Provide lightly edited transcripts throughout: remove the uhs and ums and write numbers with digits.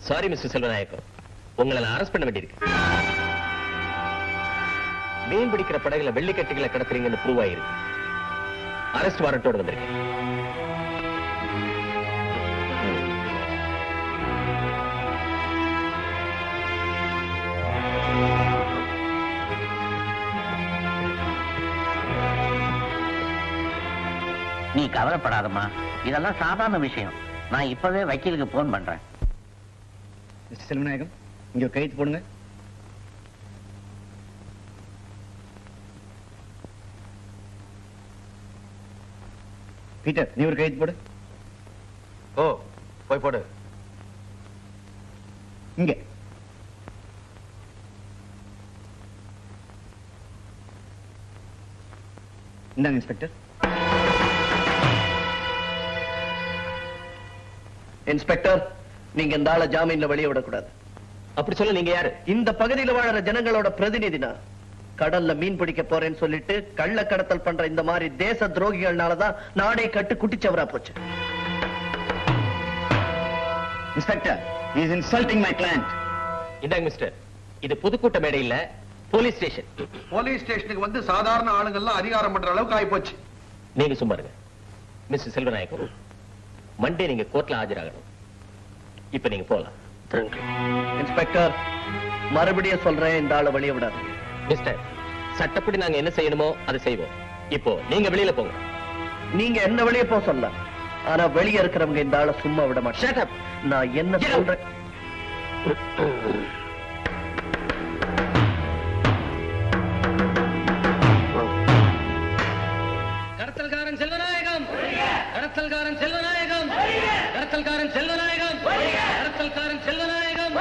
Sorry mister Selvanayagam, உங்களை arrest பண்ண வேண்டியிருக்கு. மீன் பிடிக்கிற படகுல வெள்ளிக்கட்டிகளை கடத்துறீங்கன்னு ப்ரூவ் ஆயிருக்கு. அரெஸ்ட் வாரண்டோட வந்திருக்கேன். நீ கவலைப்படாதம்மா, இதெல்லாம் சாதாரண விஷயம். நான் இப்பவே வக்கீலுக்கு போன் பண்றேன். மிஸ்டர் செல்வநாயகம், இங்க கைது போடுங்க. பீட்டர், நீ ஒரு கைது போடு. ஓ, போய் போடு. இங்க இந்தாங்க இன்ஸ்பெக்டர். இன்ஸ்பெக்டர், நீங்க இந்த ஆளை ஜாமீன்ல வெளியே விடக்கூடாது. அப்படி சொல்ல நீங்க யாரு? இந்த பகுதியில் வாழற ஜனங்களோட பிரதிநிதினா. கடல்ல மீன் பிடிக்க போறேன்னு சொல்லிட்டு கள்ள கடத்தல் பண்ற இந்த மாதிரி தேச துரோகிகள்னாலதான் நாடே கட்டு குட்டிச்சவரா போச்சு. Inspector, he is insulting my client. இந்தாங்க மிஸ்டர், இது பொதுக்கூட்ட மேடை இல்ல, போலீஸ் ஸ்டேஷன். போலீஸ் ஸ்டேஷனுக்கு வந்து சாதாரண ஆளுங்கள்லாம் அதிகாரம் பண்ற அளவுக்கு ஆயிப்போச்சு. நீங்க சும்மா இருங்க. மிஸ்டர் செல்வநாயகம், மண்டே நீங்க கோர்ட்ல ஆஜராகணும். இப்ப நீங்க போலாம். இன்ஸ்பெக்டர், மறுபடியும் சொல்றேன், இந்த ஆளை வெளியே விடாது. மிஸ்டர், சட்டப்படி நாங்க என்ன செய்யணுமோ அதை செய்வோம். இப்போ நீங்க வெளியில போங்க. நீங்க என்ன வெளியே போக சொல்ல, ஆனா வெளியே இருக்கிறவங்க இந்த ஆளை சும்மா விட மாட்டேன். நான் என்ன சொல்றேன்? கடத்தல்காரன் செல்வநாயகம், கடத்தல்காரன் செல்வநாயகம், கடத்தல்காரன் செல்வநாயகம், கடத்தல்காரன் செல்வநாயகம்,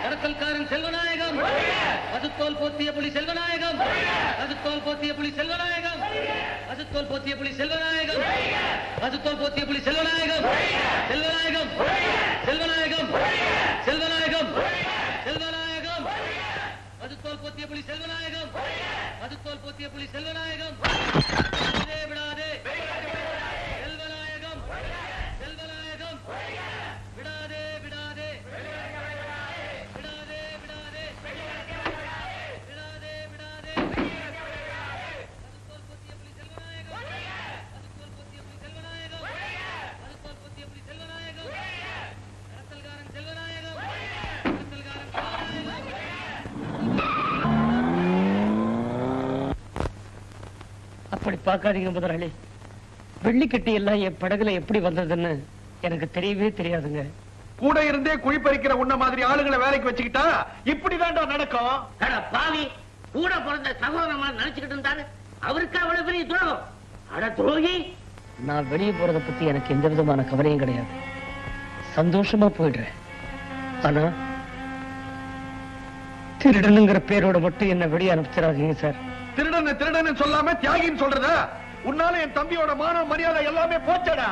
கடத்தல்காரன் செல்வநாயகம், அதுத்தோல் போத்திய புலி செல்வநாயகம், அதுத்தோல் போத்திய புலி செல்வநாயகம், அதுத்தோல் போத்திய புலி செல்வநாயகம், அதுத்தோல் போத்திய புலி செல்வநாயகம், செல்வநாயகம், செல்வநாயகம், செல்வநாயகம், செல்வநாயகம், அதுத்தோல் போத்திய புலி செல்வநாயகம், அதுத்தோல் போத்திய புலி செல்வநாயகம், விடாதே செல்வநாயகம், செல்வநாயகம், விடாதே விடாதே விடாதே விடாதே விடாதே விடாதே, அதுத்தோல் போத்திய புலி செல்வநாயகம், அதுத்தோல் போத்திய புலி செல்வநாயகம், அதுத்தோல் போத்திய புலி செல்வநாயகம், கடத்தல்காரன் செல்வநாயகம், கடத்தல்காரன் செல்வநாயகம். அப்படி பார்க்காதீங்க முதலாளி. வெள்ளிக்கட்டி எல்லாம் என் படகுல எப்படி வந்ததுன்னு எனக்கு தெரியவே தெரியாதுங்க. கூட இருந்தே குழிப்பறிக்கிற உன்ன மாதிரி ஆளுங்களை வேலைக்கு வச்சுக்கிட்டா இப்படிதான்டா நடக்கும். பாவி, கூட பிறந்த சகோதரமா நினைச்சுக்கிட்டு இருந்தாரு. அவருக்கு அவ்வளவு பெரிய துரோகம். அட துரோகி! நான் வெளியே போறத பத்தி எனக்கு எந்த விதமான கவலையும் கிடையாது. சந்தோஷமா போயிடுறேன். ஆனா திருடனுங்கிற பேரோட மட்டும் என்ன வெளியே அனுப்பிச்சிடாதீங்க சார். திருடனை திருடன்னு சொல்லாம தியாகின்னு சொல்றத, உன்னால என் தம்பியோட மான மரியாதை எல்லாமே போச்சடா.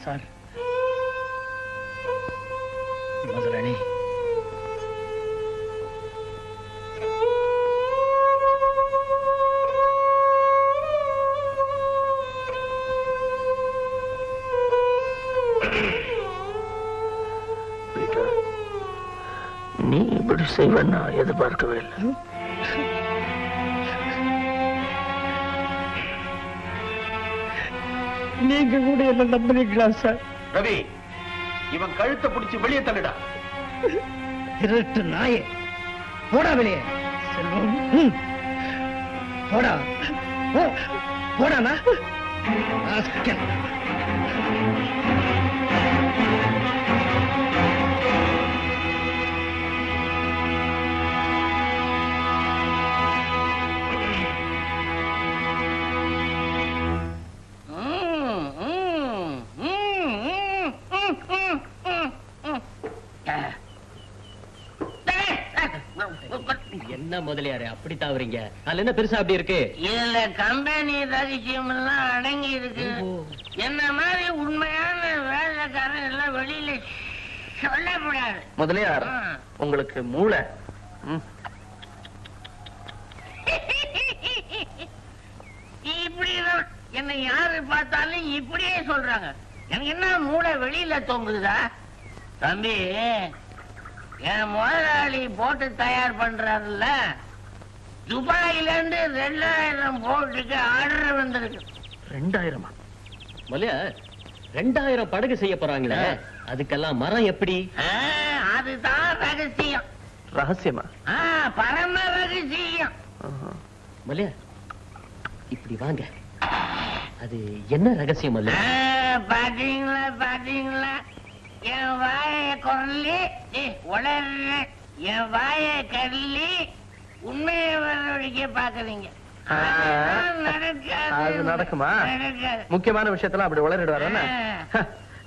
சார், முதலாளி, நீ இப்படி செய்வ நான் எதிர்பார்க்கவே இல்லை. நீங்க கூட என்ன நம்புறீங்களா சார்? ரவி, இவன் கழுத்தை பிடிச்சு வெளியே தள்ளுடா. திருட்டு நாயே, போடா வெளியே. செல்வம், போடா போடா. என்ன முதலியாரு அப்படி தாவறீங்க? அதுல என்ன பெருசா அப்படி இருக்கு? இதுல கம்பெனி ரகசியம் எல்லாம் அடங்கி இருக்கு. என்ன மாதிரி உண்மையான வேலைக்காரன் எல்லாம் வெளியில சொல்லக்கூடாது. முதலியார், உங்களுக்கு மூளை. இப்படிதான் என்ன யாரு பார்த்தாலும் இப்படியே சொல்றாங்க. எனக்கு என்ன மூளை வெளியில தொங்குதா? தம்பி, என் முதலாளி போட்டு தயார் பண்றாருல்ல, துபாயில இருந்து 2000 போட்டுக்கு ஆர்டர் வந்திருக்கு. 2000? முதலியா 2000 படகு செய்ய போறாங்களே, அதுக்கெல்லாம் மரம் எப்படி? அதுதான் ரகசியம். ரகசியமா? பரம ரகசியம். முதலியா இப்படி வாங்க, அது என்ன ரகசியம்? அல்ல பாத்தீங்களா பாத்தீங்களா, என் வாய குரலி உளர்ற, என் வாய கல்லி உண்மையை வரவழைக்க பாக்குறீங்க. அது நடக்குமா? முக்கியமான விஷயத்தெல்லாம் அப்படி உளறிடுவாரு.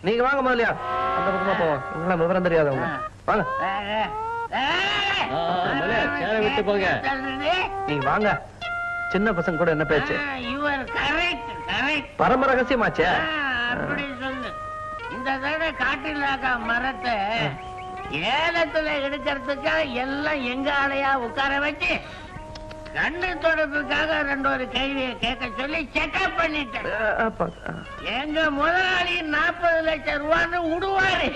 நீங்க வாங்க முதலியா, அந்த பக்கமா போவோம். உங்களை விவரம் தெரியாதவங்க வாங்க. சேர விட்டு போங்க. நீங்க வாங்க. சின்ன பசங்க கூட என்ன பேச்சு? பரம ரகசியமாச்சே. அப்படி சொல்லு. இந்த தடவை காட்டிலாக்கா மரத்தை ஏலத்துல எடுக்கிறதுக்காக எல்லாம் எங்க ஆளையா உட்கார வச்சு கண்ணு தொடர்புக்காக 2 கேள்வியை கேட்க சொல்லி செக்அப் பண்ணிட்டேன். எங்க முதலாளி 40 லட்சம் ரூபான்னு விடுவாரு.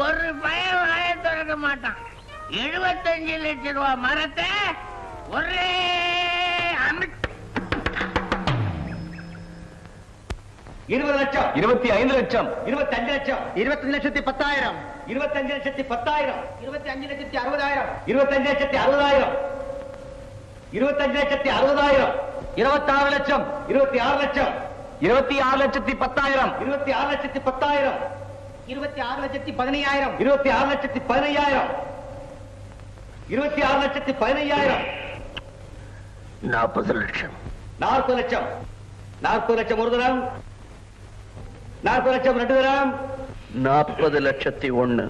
ஒரு பையன் வாய திறக்க மாட்டான். 75 லட்சம் ரூபாய் மரத்தை ஒரே 20 லட்சம், 25 லட்சம், 25 லட்சம், 25,10,000, 25,10,000, 25,60,000, 25,60,000, 25,60,000, 26 லட்சம், 26 லட்சம், 26,10,000, 26,10,000, 26,15,000, 26,15,000, 26,15,000, 40 லட்சம், 40 லட்சம், 40 லட்சம் ஒரு தரம், 40 லட்சம் 2 தரம், 40,01,000.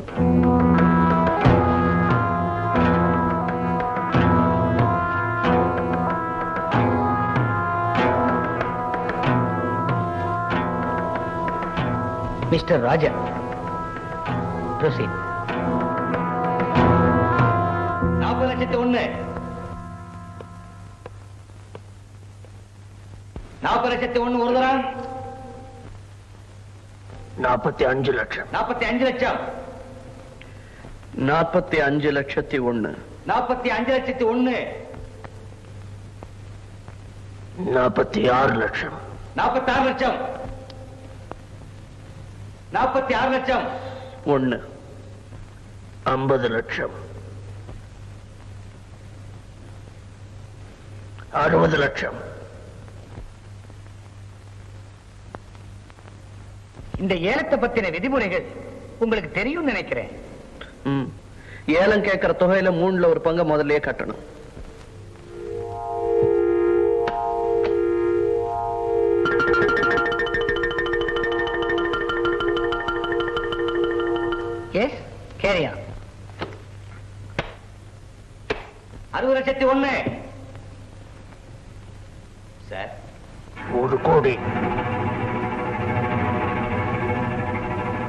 மிஸ்டர் ராஜா, ப்ரொசீட். 40 லட்சத்து 1, 40 லட்சத்து 1 ஒரு தரம், 45 லட்சம், 45 லட்சம், 45,01,000, 45 லட்சத்து 1, 46 லட்சம், 46 லட்சம், 46 லட்சம், 1, 50 லட்சம், 60 லட்சம். இந்த ஏலத்தை பத்தின விதிமுறைகள் உங்களுக்கு தெரியும் நினைக்கிறேன். ஏலம் கேட்கிற தொகையில 3ல் ஒரு பங்கு முதல்லயே கட்டணும். எஸ், கேரியா. 60 லட்சத்து 1 சார், 1 கோடி,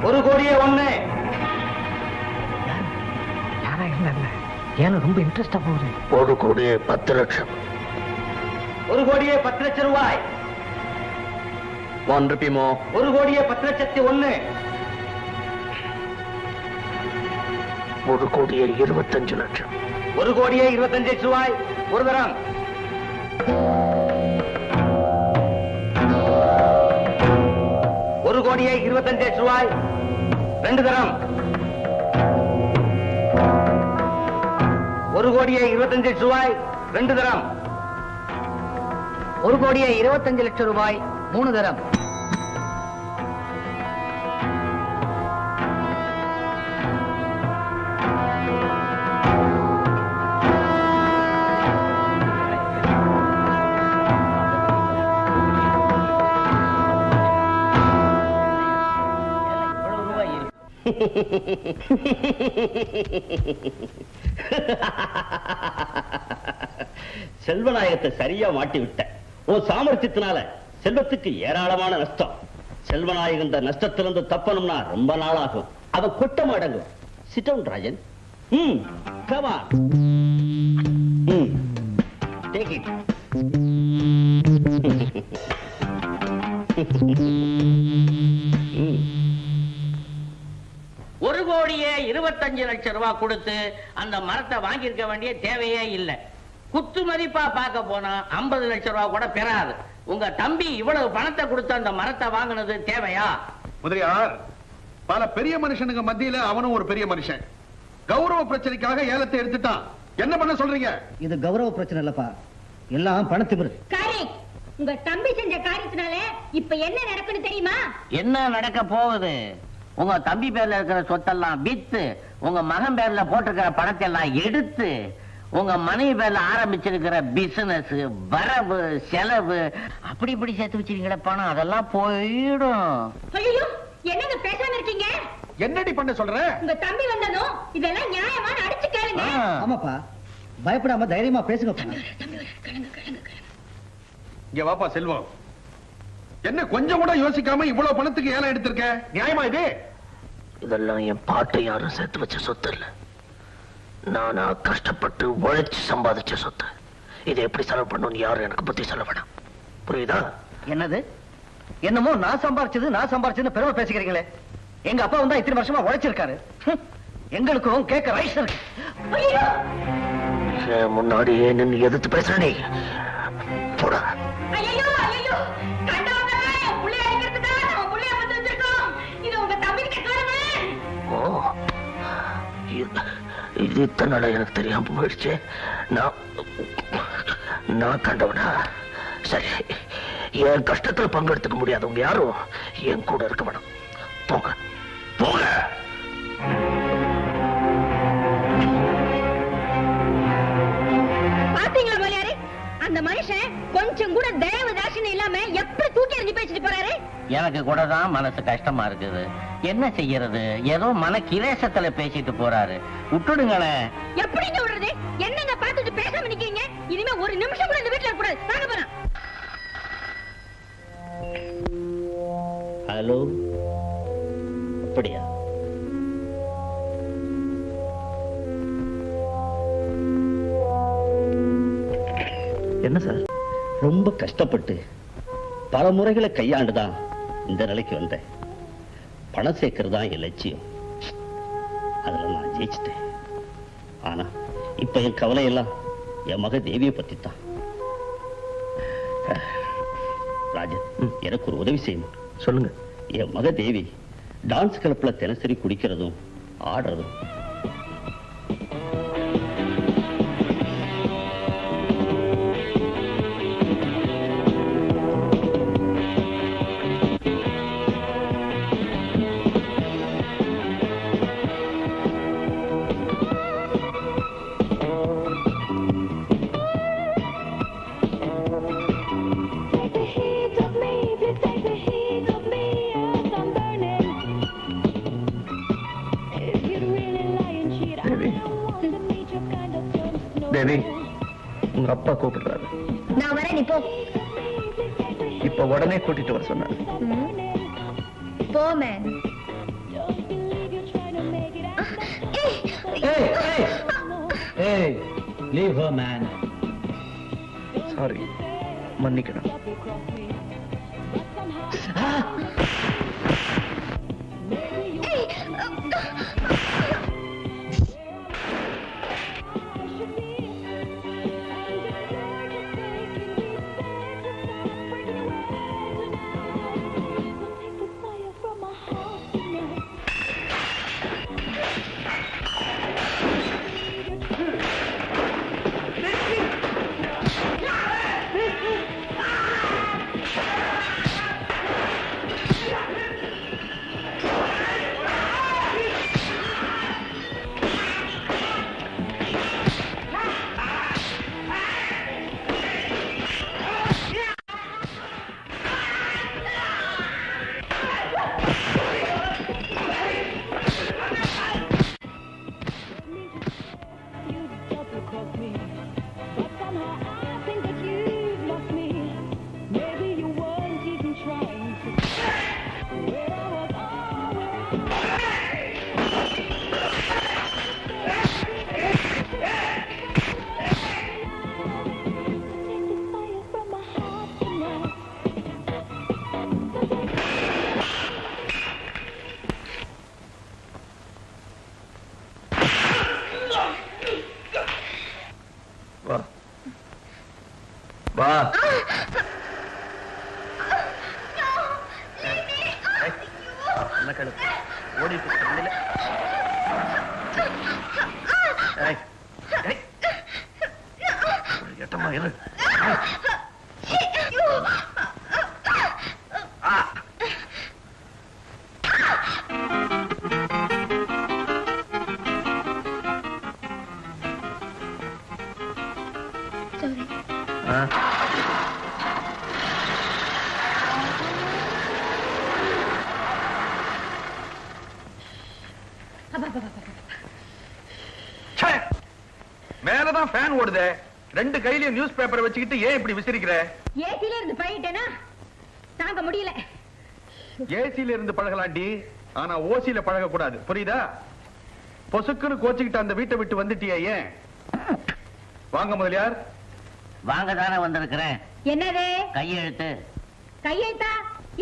1 கோடியே 1, யாரா இருந்தாங்க? ஏலம் ரொம்ப இன்ட்ரெஸ்டா போகுது. 1 கோடியே 10 லட்சம், 1 கோடியே 10 லட்சம் ரூபாய், 1 rupee more, 1 கோடியே 10 லட்சத்து 1, 1 கோடியே 25 லட்சம், 1 கோடியே 25 லட்சம் ரூபாய் ஒரு தரம், 1 கோடியே 25 லட்சம் ரூபாய் 2 தரம், 1 கோடியே 25 லட்சம் ரூபாய் 2 தரம், 1 கோடியே 25 லட்சம் ரூபாய் 3 தரம். செல்வநாயகத்தை சரியா மாட்டி விட்ட. உன் சாமர்த்தியத்தினால செல்வத்துக்கு ஏராளமான நஷ்டம். செல்வநாயகன் இந்த நஷ்டத்திலிருந்து தப்பணும்னா ரொம்ப நாள் ஆகும். அவன் கொட்ட அடங்கும். Sit down, Rajan. Come on. Take it. ஒரு கோடியே 25 லட்சம் ரூபாய் கொடுத்து அந்த மரத்தை வாங்கியிருக்க வேண்டிய தேவையே இல்லை. குத்து மதிப்பா பார்க்க போனா 50 லட்சம் ரூபாய் கூட பெறாது. உங்க தம்பி இவ்வளவு பணத்தை கொடுத்து அந்த மரத்தை வாங்கினது தேவையா? முதலியார், பல பெரிய மனுஷனுங்க மத்தியில அவனும் ஒரு பெரிய மனுஷன். கௌரவ பிரச்சனைக்காக ஏலத்தை எடுத்துட்டான். என்ன பண்ண சொல்றீங்க? இது கௌரவ பிரச்சனை இல்லப்பா, எல்லாம் பணத்திமிரு. கரெக்ட். உங்க தம்பி செஞ்ச காரியத்தினால இப்ப என்ன நடக்குன்னு தெரியுமா? என்ன நடக்க போகுது? உங்க தம்பி பேர்ல இருக்கிற சொத்தெல்லாம் வித்து உங்க மகன் பேர்ல போட்டிருக்கிற பணத்தை எல்லாம் எடுத்து உங்க மனைவி பேர்ல ஆரம்பிச்சிருக்கிற பிசினஸ், வரவு செலவு அப்படி இப்படி சேர்த்து வச்சிருக்கீங்களா பணம், அதெல்லாம் போயிடும். ஐயோ, என்னங்க பேசாம இருக்கீங்க? என்னடி பண்ண சொல்ற? உங்க தம்பி வந்ததும் இதெல்லாம் நியாயமான அடிச்சு கேளுங்க. ஆமாப்பா, பயப்படாம தைரியமா பேசுங்கப்பா. இங்க வாப்பா செல்வம், என்ன கொஞ்சம் கூட யோசிக்காம இவ்வளவு பணத்துக்கு ஏலம் எடுத்திருக்க? நியாயமா இது? இதெல்லாம் என் பாட்டை யாரும் சேர்த்து வச்ச சொத்து இல்ல, நானா கஷ்டப்பட்டு உழைச்சு சம்பாதிச்ச சொத்து. இதை எப்படி செலவு பண்ணணும்னு யாரும் எனக்கு புத்தி சொல்ல வேணாம். புரியுதா? என்னது? என்னமோ நான் சம்பாரிச்சது பெருமை பேசிக்கிறீங்களே. எங்க அப்பா வந்தா இத்தனை வருஷமா உழைச்சிருக்காரு. எங்களுக்கும் கேட்க ரைட்ஸ் இருக்கு. முன்னாடியே நின்னு எதிர்த்து பேசுறே போடா. ஐயோ ஐயோ, கண்டவங்க புள்ளை அடிக்கிறதுக்காக நம்ம புள்ளைய வந்து வச்சிருக்கோம். இது உங்க தம்பிக்கு கேளுங்க. ஓ, இது இத்தனை எனக்கு தெரியாம போயிடுச்சு. நான் கண்டவனா? சரி, என் கஷ்டத்துல பங்கெடுத்துக்க முடியாதவங்க யாரும் என் கூட இருக்க வேணும். போங்க போங்க. பாத்தீங்களா மலையாரே, அந்த மனுஷன் கொஞ்சம் கூட தயவு தாட்சியம் இல்லாம எப்படி தூக்கி எறிஞ்சு பேசிட்டு போறாரு. எனக்கு கூட தான் மனசு கஷ்டமா இருக்குது. என்ன செய்யறது? ஏதோ மன கிலேசத்துல பேசிட்டு போறாரு. விட்டுடுங்களேன். எப்படிங்க விடுறது? என்னங்க பார்த்துட்டு பேசாம நிக்கிறீங்க? இனிமே ஒரு நிமிஷம் கூட இந்த வீட்டுல இருக்க கூடாது. வாங்க போறோம். ஹலோ, அப்படியா? என்ன சார், ரொம்ப கஷ்டப்பட்டு பல முறைகளை கையாண்டுதான் இந்த நிலைக்கு வந்தேன். பணம் சேர்க்கறது தான் என் லட்சியம். அதுல நான் ஜெயிச்சிட்டேன். ஆனா இப்ப என் கவலை எல்லாம் என் மக தேவியை பத்தி தான். ராஜன், எனக்கு ஒரு உதவி செய்யணும். சொல்லுங்க. என் மக தேவி டான்ஸ் கிளப்ல தினசரி குடிக்கிறதும் ஆடுறதும். தேவி, உங்க அப்பா கூப்பிடுறாரு. நான் வரேன், நீ போ. இப்ப உடனே கூட்டிட்டு வர சொன்னாரு. போ மேன். ஏய், லீவ் ஹர் மேன். சாரி, மன்னிக்கணும். வா. ஓடி எட்டமா இரு. மேலதான் ஃபேன் ஓடுதே, ரெண்டு கையிலயும் நியூஸ் பேப்பரை வச்சுக்கிட்டு ஏன் இப்படி விசிறிக்கிற? ஏசில இருந்து பழகிட்டேனா தாங்க முடியல. ஏசில இருந்து பழகலாண்டி, ஆனா ஓசில பழக கூடாது, புரியுதா? பொசுக்குன்னு கோச்சுக்கிட்டு அந்த வீட்டை விட்டு வந்துட்டியே ஏன்? வாங்க முதலியார். வாங்க தானே வந்திருக்கிறேன். என்னது கையெழுத்து? கையெழுத்தா?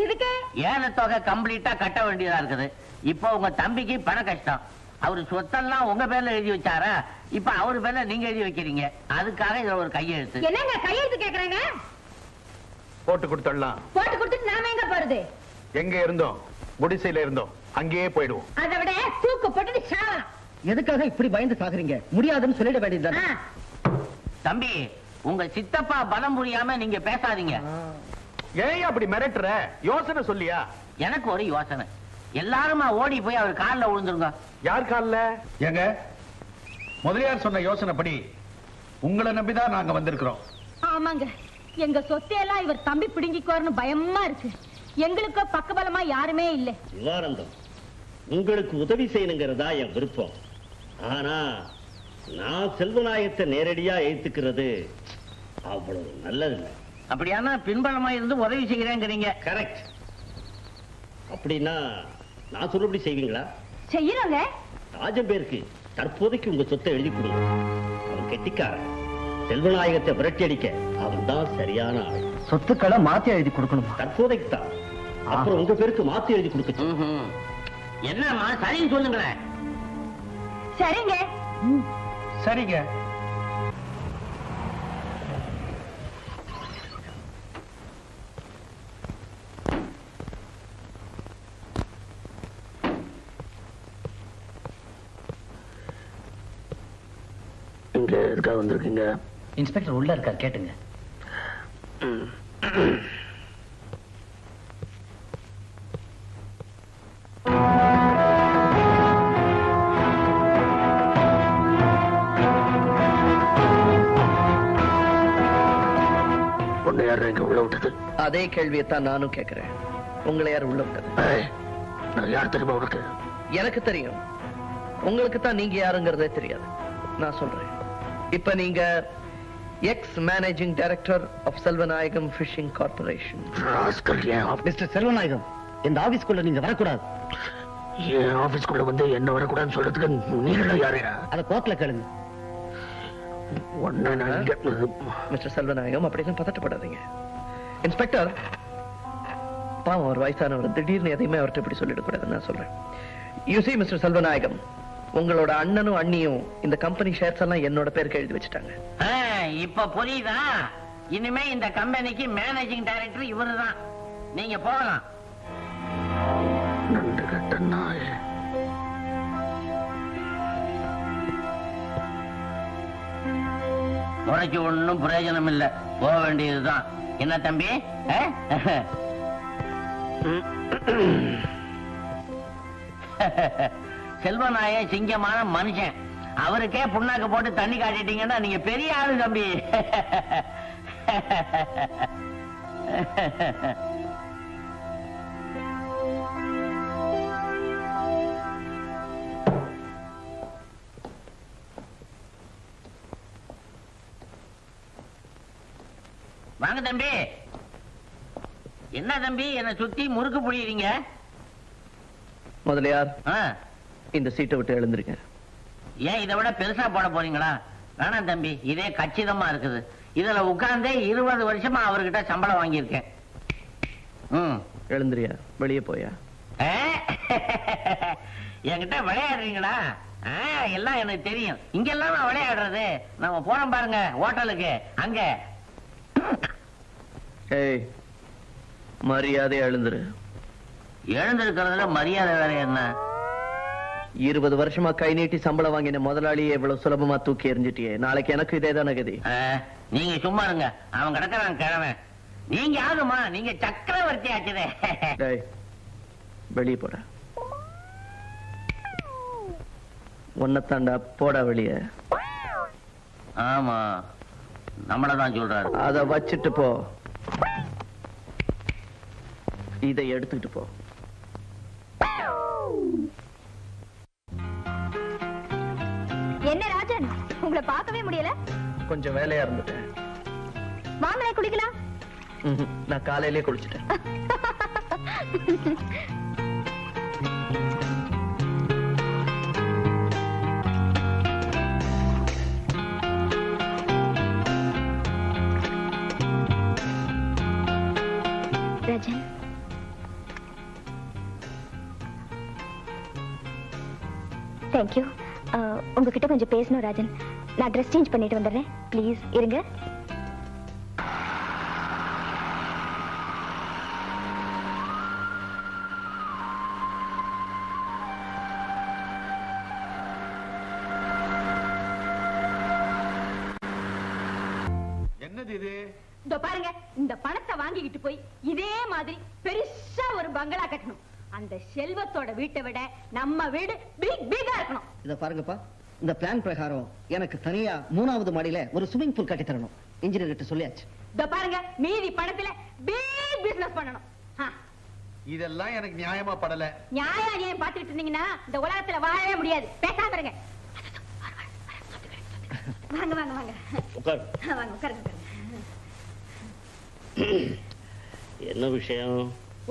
எதுக்கு? ஏலத்தொகை கம்ப்ளீட்டா கட்ட வேண்டியதா இருக்குது. இப்போ உங்க தம்பிக்கு பண கஷ்டம். அவரு சொத்தெல்லாம் உங்க பேர்ல எழுதி வச்சாரா? இப்ப அவரு பேர்ல நீங்க எழுதி வைக்கிறீங்க. அதுக்காக இதுல ஒரு கையெழுத்து. என்னங்க கையெழுத்து கேக்குறாங்க? போட்டு கொடுத்துடலாம். போட்டு கொடுத்துட்டு நாம எங்க போறது? எங்க இருந்தோம்? குடிசையில இருந்தோம், அங்கேயே போயிடுவோம். அதை விட தூக்கு போட்டுட்டு சாவலாம். எதுக்காக இப்படி பயந்து சாகுறீங்க? முடியாதுன்னு சொல்லிட வேண்டியதுதான். தம்பி, உங்க சித்தப்பா பலம் புரியாம நீங்க பேசாதீங்க. ஏன் அப்படி மிரட்டுற? யோசனை சொல்லியா? எனக்கு ஒரு யோசனை. எல்லாருமா ஓடி போய் அவர் கால்ல விழுந்துருங்க. யார் கால்ல? எங்க முதலியார் சொன்ன யோசனைப்படி உங்களை நம்பிதான் நாங்க வந்திருக்கிறோம். ஆமாங்க, எங்க சொத்தையெல்லாம் இவர் தம்பி பிடுங்கிக்குவார்னு பயமா இருக்கு. எங்களுக்கோ பக்கபலமா யாருமே இல்ல. நிவாரணம், உங்களுக்கு உதவி செய்யணுங்கிறதா என் விருப்பம். ஆனா நான் செல்வநாயகத்தை நேரடியா ஏத்துக்கிறது அவ்வளவு நல்லதில்லை. அப்படியானா பின்பலமா இருந்து உதவி செய்கிறேங்கிறீங்க. கரெக்ட். அப்படின்னா நான் சொல்றபடி செய்வீங்களா? செய்யறோங்க. ராஜன் பேருக்கு தற்போதைக்கு உங்க சொத்தை எழுதி கொடுங்க. அவன் கெட்டிக்காரன். செல்வநாயகத்தை விரட்டி அடிக்க அவன் தான் சரியான ஆள். சொத்துக்களை மாத்தி எழுதி கொடுக்கணுமா? தற்போதைக்கு தான். அப்புறம் உங்க பேருக்கு மாத்தி எழுதி கொடுக்க. என்னம்மா சரின்னு சொல்லுங்களேன். சரிங்க. சரிங்க. இங்க இருக்கா வந்திருக்கீங்க? இன்ஸ்பெக்டர் உள்ள இருக்கார், கேட்டுங்க. உன்னை யார் இங்க உள்ள விட்டது? அதே கேள்வியைத்தான் நானும் கேட்கிறேன். உங்களை யார் உள்ள விட்டது? நான் யார் தெரியுமா உனக்கு? எனக்கு தெரியும். உங்களுக்கு தான் நீங்க யாருங்கிறதே தெரியாது. நான் சொல்றேன். இப்ப நீங்க ex managing director of Selvanayagam fishing corporation. Mister Selvanayagam, இந்த ஆபீஸ்க்குள்ள நீங்க வரக்கூடாது. என் ஆபீஸ்க்குள்ள வந்து என்ன வரக்கூடாதுன்னு சொல்றதுக்கு நீங்க யாரு? அதை கோர்ட்ல கேளுங்க. மிஸ்டர் செல்வநாயகம், அப்படிலாம் பதட்டப்படாதீங்க. இன்ஸ்பெக்டர், பாவம் ஒரு வயசானவர், திடீர்னு எதையுமே அவர்கிட்ட இப்படி சொல்லிடக்கூடாதுன்னு நான் சொல்றேன். யூ see மிஸ்டர் செல்வநாயகம், உங்களோட அண்ணனும் அண்ணியும் இந்த கம்பெனி ஷேர்ஸ் எல்லாம் என்னோட பேருக்கு எழுதி வச்சுட்டாங்க. இப்ப புரியுதா? இனிமே இந்த கம்பெனிக்கு மேனேஜிங் டைரக்டர் இவருதான். நீங்க போகலாம். நன்றி கட்ட நாய். முறைக்கு ஒண்ணும் பிரயோஜனம் இல்ல, போக வேண்டியதுதான். என்ன தம்பி? செல்வநாய சிங்கமான மனுஷன். அவருக்கே புண்ணாக்கு போட்டு தண்ணி காட்டிட்டீங்கன்னா நீங்க பெரிய ஆளு தம்பி. வாங்க தம்பி. என்ன தம்பி என்ன சுத்தி முறுக்கு புழியறீங்க? முதலியார், ஆ, இந்த சீட்டை விட்டு எழுந்திருங்க. ஏன் இதை விட பெருசா போட போறீங்களா? வேணாம் தம்பி, இதே கச்சிதமா இருக்குது. இதுல உட்கார்ந்தே 20 வருஷமா அவர்கிட்ட சம்பளம் வாங்கியிருக்கேன். எழுந்திரியா, வெளியே போயா? என்கிட்ட விளையாடுறீங்களா? எல்லாம் எனக்கு தெரியும். இங்கெல்லாம் நான் விளையாடுறது. நம்ம போறோம் பாருங்க ஹோட்டலுக்கு, அங்க ஏய், மரியாதை எழுந்துரு. எழுந்திருக்கிறதுல மரியாதை வேற என்ன? 20 வருஷமா கை நீட்டி சம்பளம் வாங்கின முதலாளியை எவ்வளவு சுலபமா தூக்கி எறிஞ்சிட்டியே. நாளைக்கு எனக்கு இதே தானே கதி. நீங்க சும்மா இருங்க, அவன் கிடக்கிறான் கிழமை. நீங்க ஆகுமா, நீங்க சக்கரவர்த்தி ஆச்சுதே. டேய், வெளியே போட. ஒன்னத்தாண்டா, போடா வெளியே. ஆமா, நம்மளதான் சொல்றாரு. அத வச்சுட்டு போ, இதை எடுத்துக்கிட்டு போ. என்ன ராஜன், உங்களை பார்க்கவே முடியல. கொஞ்சம் வேலையா இருந்துட்டேன். வாங்களே குளிக்கலாம். நான் காலையிலே குளிச்சுட்டேன். ராஜன், தேங்க்யூ. உங்ககிட்ட கொஞ்சம் பேசணும் ராஜன். நான் ட்ரெஸ் சேஞ்ச் பண்ணிட்டு வந்துடுறேன். ப்ளீஸ் இருங்க. என்னது இது? இதோ பாருங்க, இந்த பணத்தை வாங்கிக்கிட்டு போய் இதே மாதிரி பெருசா ஒரு பங்களா கட்டணும். அந்த செல்வத்தோட வீட்டை விட நம்ம வீடு பிக் பிகா இருக்கணும். இத பாருங்கப்பா, இந்த பிளான் பிரகாரம் எனக்கு தனியா 3வது மாடியில ஒரு ஸ்விமிங் பூல் கட்டி தரணும். இன்ஜினியர் கிட்ட சொல்லியாச்சு. இதோ பாருங்க, மீதி பணத்துல பிக் பிசினஸ் பண்ணணும். இதெல்லாம் எனக்கு நியாயமா படல. நியாயம் பாத்துக்கிட்டு இருந்தீங்கன்னா இந்த உலகத்துல வாழவே முடியாது. பேசாம இருங்க. வாங்க வாங்க வாங்க உட்கார். வாங்க உட்காருங்க. என்ன விஷயம்?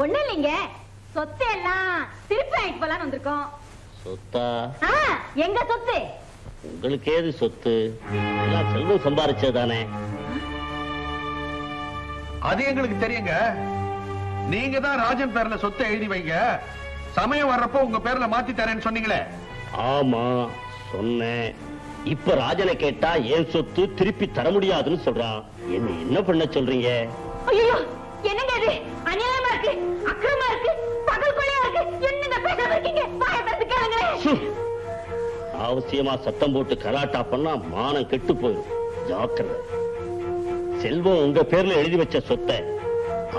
ஒண்ணு இல்லைங்க, சொத்து எல்லாம் திருப்பி வாங்கிட்டு போலான்னு வந்திருக்கோம். சொத்தா? எங்க சொத்து? உங்களுக்கு ஏது சொத்து? எல்லாம் செல்வம் சம்பாரிச்சதானே. அது எங்களுக்கு தெரியுங்க. நீங்க தான் ராஜன் பேர்ல சொத்தை எழுதி வைங்க, சமயம் வர்றப்போ உங்க பேர்ல மாத்தி தரேன்னு சொன்னீங்களே. ஆமா சொன்னேன். இப்ப ராஜனை கேட்டா ஏன் சொத்து திருப்பி தர முடியாதுன்னு சொல்றான். என்ன பண்ண சொல்றீங்க? ஐயோ, என்னங்க இது? அநியாயமா இருக்கு, அக்கிரமா இருக்கு, பகல் கொலையா இருக்கு. என்னங்க பேசாம இருக்கீங்க? வாயை திறந்து கேளுங்களேன். அவசியமா சத்தம் போட்டு கலாட்டா பண்ணா மானம் கெட்டு போயிடும். ஜாக்கிரதை. செல்வம் உங்க பேர்ல எழுதி வச்ச சொத்தை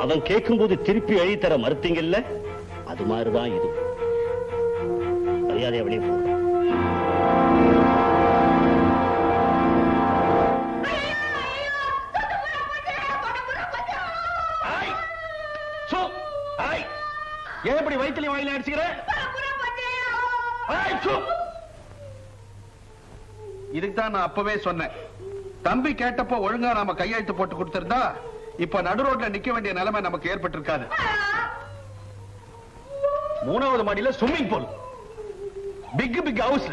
அவன் கேட்கும் போது திருப்பி எழுதி தர மறுத்தீங்கல்ல, அது மாதிரிதான் இது. மரியாதை வெளியே போ. ஏன் இப்படி வயிற்றுல வாயில அடிச்சுக்கிற? இதுக்கு தான் நான் அப்பவே சொன்னேன். தம்பி கேட்டப்போ ஒழுங்கா நாம கையெழுத்து போட்டு கொடுத்திருந்தா இப்ப நடு ரோட்ல நிக்க வேண்டிய நிலைமை நமக்கு ஏற்பட்டிருக்காது. 3வது மாடியில swimming pool, big big house.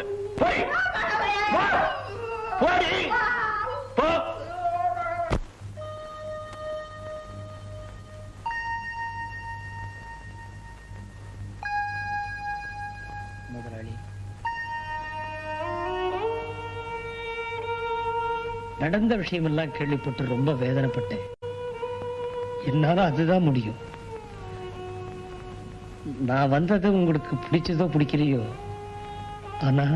முதலாளி, நடந்த விஷயமெல்லாம் கேள்விப்பட்டு ரொம்ப வேதனைப்பட்டேன். என்னால அதுதான் முடியும். நான் வந்தது உங்களுக்கு பிடிச்சதோ பிடிக்கலையோ, ஆனா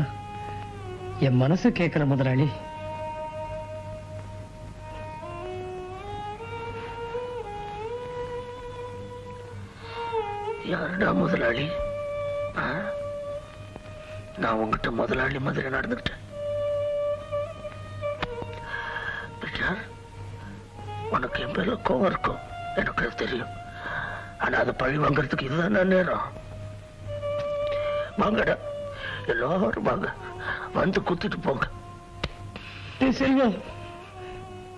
என் மனசு கேட்கல முதலாளி. யாருடா முதலாளி? நான் உங்ககிட்ட முதலாளி மாதிரி நடந்துக்கிட்டேன். உனக்கு என் பேர்ல கோவம் இருக்கும், எனக்கு தெரியும். ஆனா அதை பழி வாங்கறதுக்கு இதுதான் நேரம். வாங்கடா, எல்லாரும் வாங்க, வந்து குத்திட்டு போங்க. செல்வம்,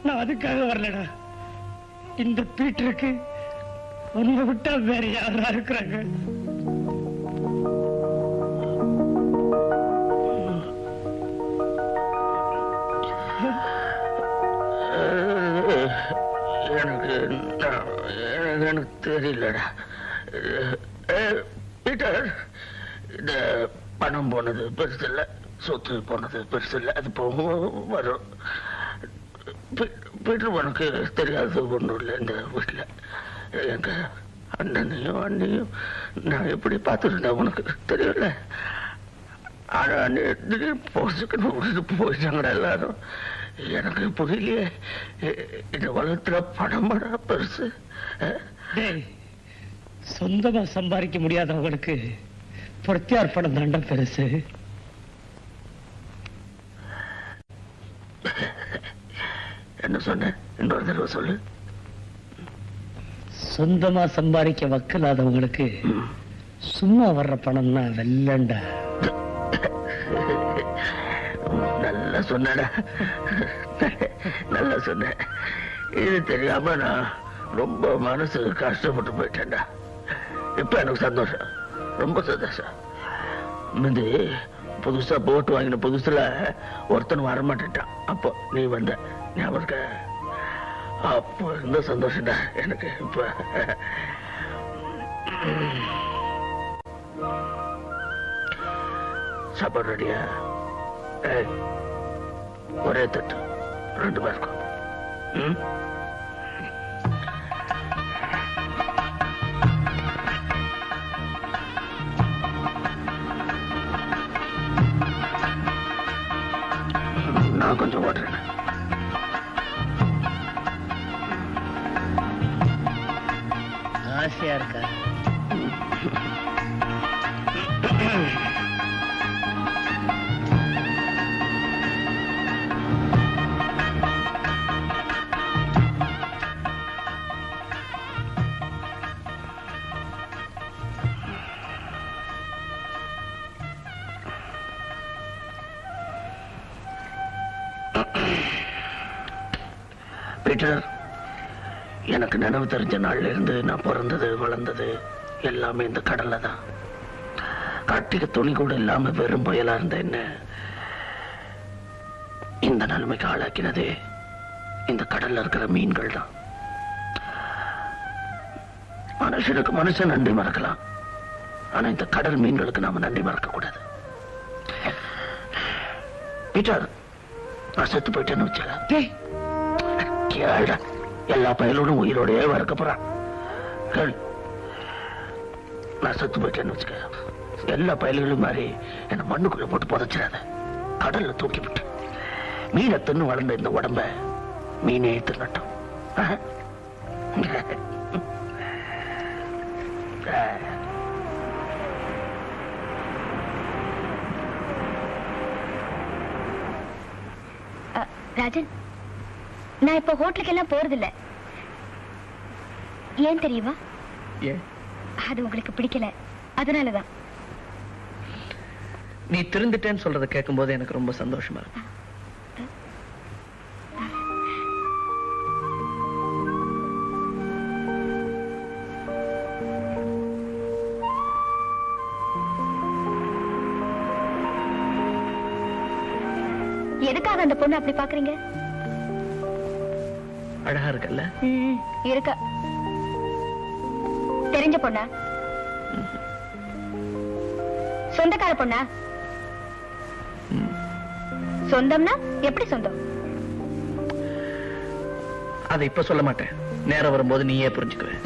நான் அதுக்காக வரலடா. இந்த பீட்டருக்கு உன்னை விட்டா வேற யாரா இருக்கிறாங்க? எனக்கு தெரியலடா பீட்டர். இந்த பணம் போனது பெருசு இல்ல, சொத்து போனது பெருசு இல்ல, அது போகும் வரும். பீட்டர், உனக்கு தெரியாத ஒன்றும் இல்லை. இந்த வீட்டில் எங்க அண்ணனையும் அண்ணியும் நான் எப்படி பார்த்துருந்தேன் உனக்கு தெரியல. ஆனா திடீர்னு போச்சுக்குன்னு விட்டுட்டு போயிட்டாங்கடா எல்லாரும். எனக்கு புரியலையே, இந்த வளர்த்துல பணமடா பெருசு. சொந்தமா சம்பாதிக்க முடியாதவங்களுக்கு பிரத்யார்ப்பணம் தாண்டா பெருசு. என்ன சொன்ன? இன்னொரு தடவை சொல்லு. சொந்தமா சம்பாதிக்க வக்கலாதவங்களுக்கு சும்மா வர்ற பணம்னா வெள்ளண்டா. நல்லா சொன்னடா, நல்லா சொன்ன. இது தெரியாம நான் ரொம்ப மனசு கஷ்டப்பட்டு போயிட்டேன்டா. இப்ப எனக்கு சந்தோஷம், ரொம்ப சந்தோஷம். முந்தி புதுசா போட்டு வாங்கின புதுசுல ஒருத்தன் வரமாட்டேன்ட்டான். அப்போ நீ வந்த ஞாபகம் இருக்க? அப்போ இருந்த சந்தோஷம்டா எனக்கு. இப்ப சாப்பாடு ரெடியா? ஒரே தட்டு 2 பேருக்கும். நான் கொஞ்சம் ஓட்டுறேன். ஆசையா இருக்கா? பீட்டர், எனக்கு நினைவு தெரிஞ்ச நாள்ல இருந்து நான் பிறந்தது வளர்ந்தது எல்லாமே இந்த கடல்ல தான். காட்டிக துணி கூட இல்லாம வெறும் புயலா இருந்த என்ன இந்த நிலைமைக்கு ஆளாக்கினது இந்த கடல்ல இருக்கிற மீன்கள் தான். மனுஷனுக்கு மனுஷன் நன்றி மறக்கலாம், ஆனா இந்த கடல் மீன்களுக்கு நாம நன்றி மறக்க கூடாது. பீட்டர், நான் செத்து போயிட்டேன்னு வச்சுக்க, எல்லா பயலோடும் உயிரோடய வறுக்க போறான். நான் செத்து போயிட்டேன்னு வச்சுக்க, எல்லா பயல்களும் மாதிரி என்ன மண்ணுக்குள்ள போட்டு புதைச்சிடாத. கடல்ல தூக்கி விட்டு மீனை தின்னு வளர்ந்த இந்த உடம்ப மீனே தின்னட்டும். ராஜன், நான் இப்ப ஹோட்டலுக்கு எல்லாம் போறதில்ல. ஏன் தெரியுமா? அது உங்களுக்கு பிடிக்கல, அதனாலதான். நீ திருந்துட்டேன்னு சொல்றத கேட்கும் போது எனக்கு ரொம்ப சந்தோஷமா இருக்கு. எதுக்காக அந்த பொண்ணு அப்படி பாக்குறீங்க? அழகா இருக்கல்ல? இருக்க. தெரிஞ்ச பொண்ணா? சொந்தக்கார பொண்ணா? சொந்தம்னா எப்படி சொந்தம்? அதை இப்ப சொல்ல மாட்டேன், நேரம் வரும்போது நீயே புரிஞ்சுக்குவேன்.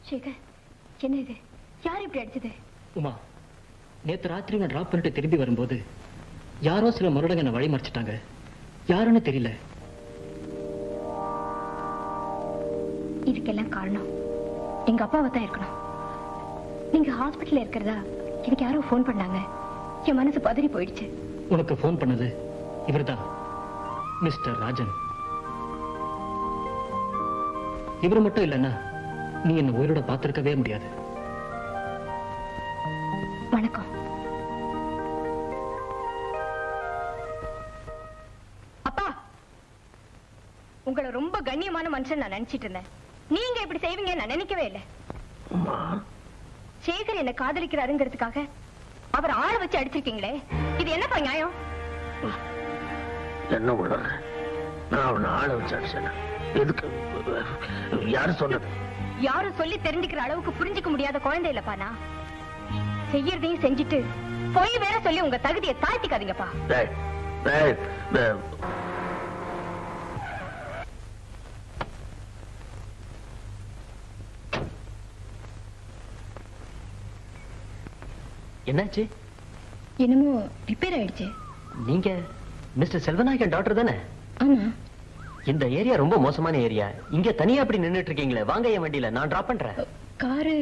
சேகர், என்ன இது? யார் இப்படி அடிச்சது? உமா, நேத்து ராத்திரி நான் டிராப் பண்ணிட்டு திரும்பி வரும்போது யாரோ சில மருடங்க என்ன வழி மறைச்சிட்டாங்க. யாருன்னு தெரியல. இதுக்கெல்லாம் காரணம் எங்க அப்பாவை தான் இருக்கணும். நீங்க ஹாஸ்பிட்டல்ல இருக்கிறதா எனக்கு யாரோ ஃபோன் பண்ணாங்க. என் மனசு பதறி போயிடுச்சு. உனக்கு ஃபோன் பண்ணது இவர்தான், மிஸ்டர் ராஜன். இவர் மட்டும் இல்லைன்னா நீ என்ன உயிரோட பார்த்திருக்கவே முடியாது. வணக்கம். அப்பா, உங்களை ரொம்ப கண்ணியமான மனுஷன் நான் நினைச்சிட்டு இருந்தேன். நீங்க இப்படி செய்வீங்க நான் நினைக்கவே இல்லை. சேகர் என்ன காதலிக்கிறாருங்கிறதுக்காக அவர் ஆள வச்சு அடிச்சிருக்கீங்களே, இது என்னப்பா நியாயம்? என்ன உள்ள நான் அவனை ஆள வச்சு அடிச்சேன். எதுக்கு? யாரு சொன்னது? யாரும் சொல்லி தெரிஞ்சுக்கிற அளவுக்கு புரிஞ்சுக்க முடியாத குழந்தை இல்லப்பா நான். செய்யறதையும் செஞ்சுட்டு போய் வேற சொல்லி உங்க தகுதியை தாழ்த்திக்காதீங்கப்பா. என்னாச்சு? என்னமோ ரிப்பேர் ஆயிடுச்சு. நீங்க மிஸ்டர் செல்வநாயகன் டாக்டர் தானே? ஆமா. இந்த ஏரியா ரொம்ப மோசமான ஏரியா. இங்க தனியா அப்படி நின்னுட்டு இருக்கீங்களே, வாங்க என் வண்டியில, நான் டிராப் பண்றேன். காரு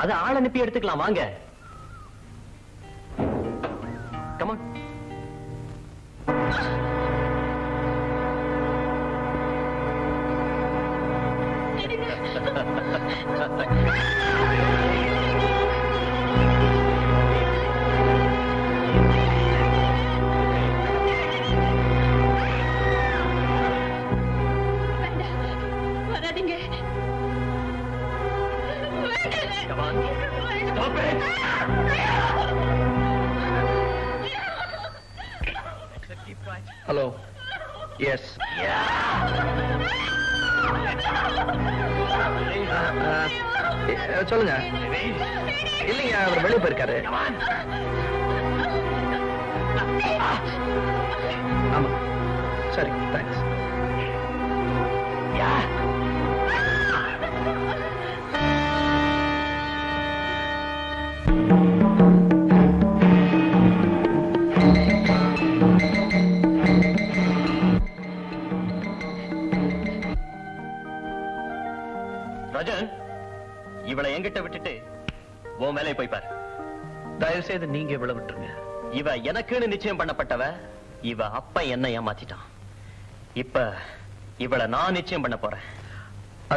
அத ஆள் அனுப்பி எடுத்துக்கலாம், வாங்க. Come on. ஹலோ. எஸ். சொல்லுங்க. இல்லைங்க, அவர் வெளியே போயிருக்காரு. ஆமா. சரி, தேங்க்ஸ். ராஜன், இவளை என்கிட்ட விட்டுட்டு உன் மேலே போய் பாரு. தயவு செய்து நீங்க இவளை விட்டுருங்க. இவ எனக்குன்னு நிச்சயம் பண்ணப்பட்டவ. இவ அப்பா என்ன ஏமாத்திட்டான். இப்ப இவளை நான் நிச்சயம் பண்ண போறேன்.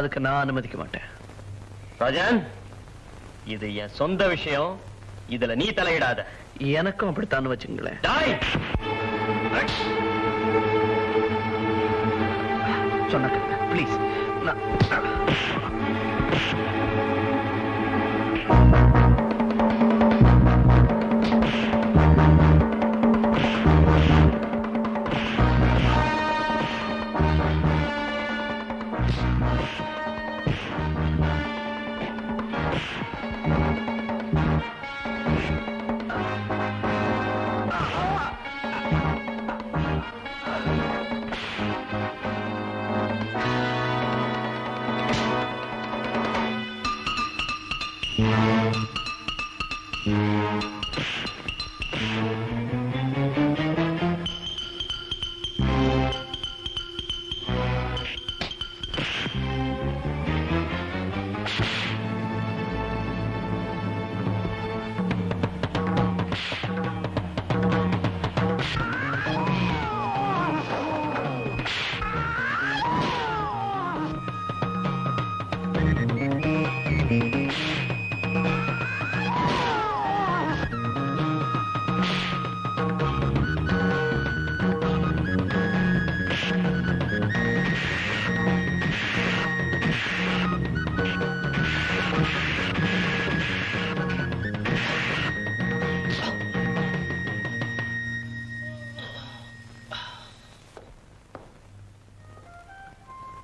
அதுக்கு நான் அனுமதிக்க மாட்டேன். ராஜன், இது என் சொந்த விஷயம். இதுல நீ தலையிடாத. எனக்கும் அப்படித்தான் வச்சுங்களேன். சொன்ன ப்ளீஸ்.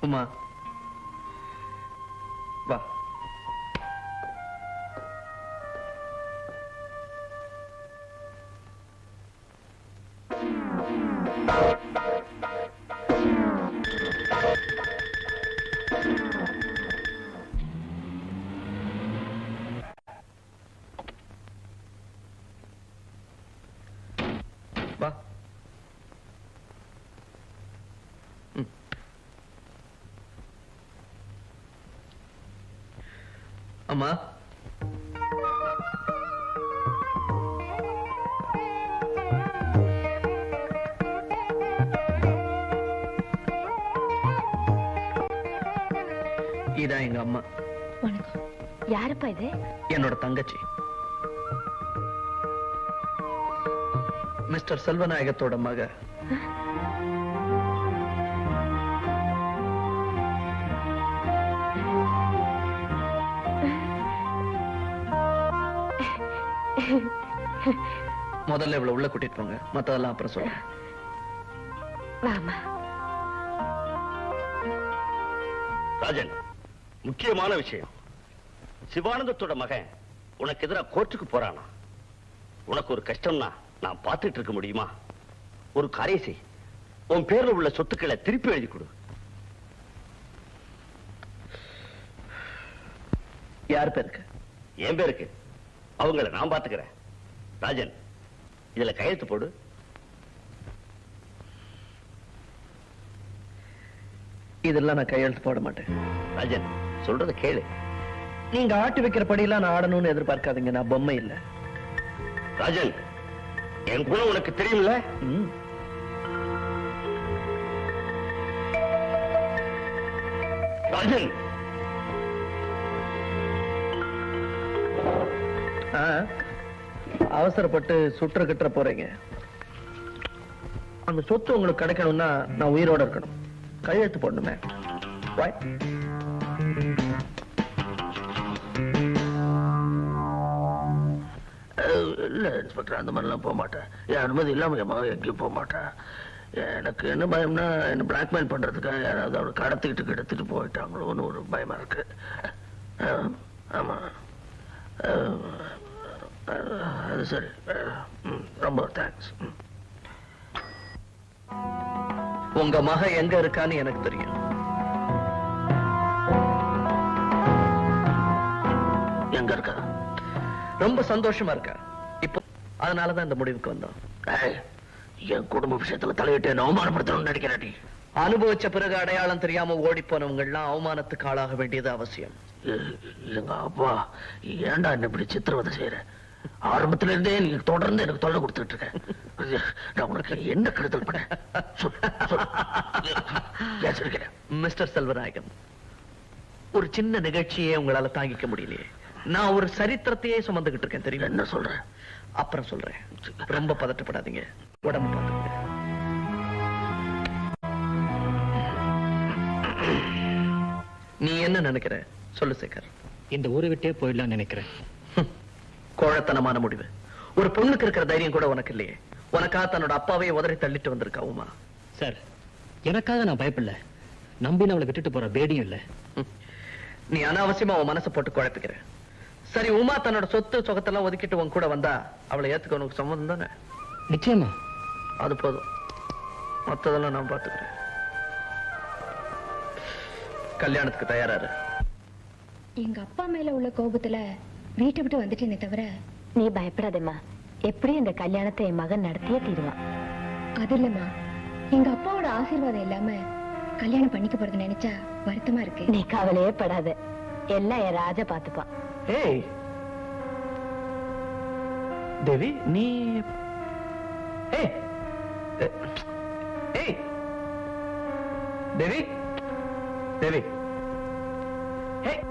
உமா, வா. அம்மா, இதான் எங்க அம்மா. வணக்கம். யாருப்பா இது? என்னோட தங்கச்சி, மிஸ்டர் செல்வநாயகத்தோட மக. முதல்ல இவ்வளவு உள்ள கூட்டிட்டு போங்க, மத்ததெல்லாம் அப்புறம் சொல்றேன். வாமா. ராஜன், முக்கியமான விஷயம். சிவானந்தத்தோட மகன் உனக்கு எதிராக கோர்ட்டுக்கு போறானா? உனக்கு ஒரு கஷ்டம்னா நான் பார்த்துட்டு இருக்க முடியுமா? ஒரு காரியம் செய், உன் பேர்ல உள்ள சொத்துக்களை திருப்பி எழுதி கொடு. யார் பேருக்கு? என் பேருக்கு. அவங்கள நான் பார்த்துக்கிறேன். ராஜன், இதுல கையெழுத்து போடு. இதெல்லாம் நான் கையெழுத்து போட மாட்டேன். ராஜன், சொல்றத கேளு. நீங்க ஆட்டி வைக்கிற படியெல்லாம் நான் ஆடணும்னு எதிர்பார்க்காதீங்க. நான் பொம்மை இல்ல. ராஜன், என் குணம் உனக்கு தெரியும்ல? ராஜன், அவசரப்பட்டு சுற்ற கிட்ட போறீங்க. அந்த சொத்து உங்களுக்கு கிடைக்கணும்னா நான் உயிரோட இருக்கணும். கையெழுத்து போடணுமே. இல்ல இன்ஸ்பெக்டர், அந்த மாதிரிலாம் போக மாட்டேன். என் அனுமதி இல்லாம என் மகன் எங்கேயும் போக மாட்டேன். எனக்கு என்ன பயம்னா, என்ன பிளாக்மெயில் பண்றதுக்காக யாராவது அவரை கடத்திக்கிட்டு எடுத்துட்டு போயிட்டாங்களோன்னு ஒரு பயமா இருக்கு. ஆமா, அது சரி. ரொம்ப தேங்க்ஸ். உங்க மக எங்க இருக்கான்னு எனக்கு தெரியும். எங்க இருக்கா? ரொம்ப சந்தோஷமா இருக்கா இப்போ. அதனாலதான் இந்த முடிவுக்கு வந்தோம். என் குடும்ப விஷயத்துல தலையிட்டு என்ன அவமானப்படுத்தணும்னு நினைக்கிறேன். அனுபவிச்ச பிறகு அடையாளம் தெரியாம ஓடி போனவங்க எல்லாம் அவமானத்துக்கு ஆளாக வேண்டியது அவசியம். எங்க அப்பா, ஏன்டா என்ன இப்படி சித்திரவதை செய்யற? ஆரம்பத்துல இருந்தே நீங்க தொடர்ந்து எனக்கு தொல்லை கொடுத்துட்டு இருக்க. நான் உனக்கு என்ன கருதல் பண்ண? மிஸ்டர் செல்வநாயகம், ஒரு சின்ன நிகழ்ச்சியே உங்களால தாங்கிக்க முடியலையே. நான் ஒரு சரித்திரத்தையே சுமந்துகிட்டு இருக்கேன் தெரியும். என்ன சொல்றேன்? அப்புறம் சொல்றேன். ரொம்ப பதட்டப்படாதீங்க. உடம்பு பார்த்துங்க. நீ என்ன நினைக்கிற? சொல்லு சேகர். இந்த ஊரை விட்டே போயிடலாம் நினைக்கிறேன். கோழத்தனமான முடிவு. ஒரு பொண்ணுக்கு இருக்கிற தைரியம் கூட உனக்கு இல்லையே. உனக்காக தன்னோட அப்பாவே உதறி தள்ளிட்டு வந்திருக்கா உமா. சார், எனக்காக நான் பயப்படல. நம்பி அவளை விட்டுட்டு போற பேடியும் இல்ல. நீ அனாவசியமா உன் மனசை போட்டு குழப்பிக்கிற. சரி, உமா தன்னோட சொத்து சொகத்தெல்லாம் ஒதுக்கிட்டு உன் கூட வந்தா அவளை ஏத்துக்க உனக்கு சம்மதம் தானே? நிச்சயமா. அது போதும், மத்ததெல்லாம் நான் பாத்துக்கிறேன். கல்யாணத்துக்கு தயாராரு. எங்க அப்பா மேல உள்ள கோபத்துல வீட்டை விட்டு வந்துட்டேனே தவிர. நீ பயப்படாதேம்மா. எப்படி இந்த கல்யாணத்தை என் மகன் நடத்தியே தீருவான். அது இல்லம்மா, எங்க அப்பாவோட ஆசீர்வாதம் இல்லாம கல்யாணம் பண்ணிக்க போறது நினைச்சா வருத்தமா இருக்கு. நீ கவலையே படாத, எல்லாம் என் ராஜா பாத்துப்பான். ஏய் தேவி, நீ ஏய் ஏய் தேவி, தேவி, ஏய்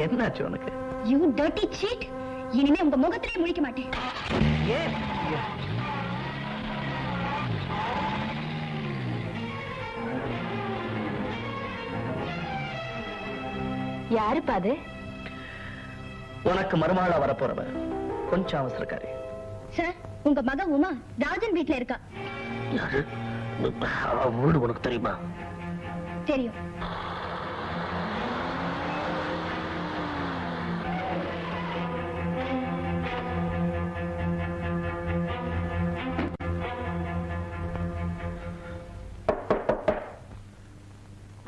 என்னாச்சு உனக்கு? You dirty cheat. இனிமே உங்க முகத்திலே முழிக்க மாட்டேன். ஏன்? யாருப்பா அது? உனக்கு மருமகளா வரப்போறவ. கொஞ்சம் அவசரக்காரி. சார், உங்க மக உமா ராஜன் வீட்டுல இருக்கா. யாரு? வீடு உனக்கு தெரியுமா? தெரியும்.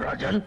ராஜன்,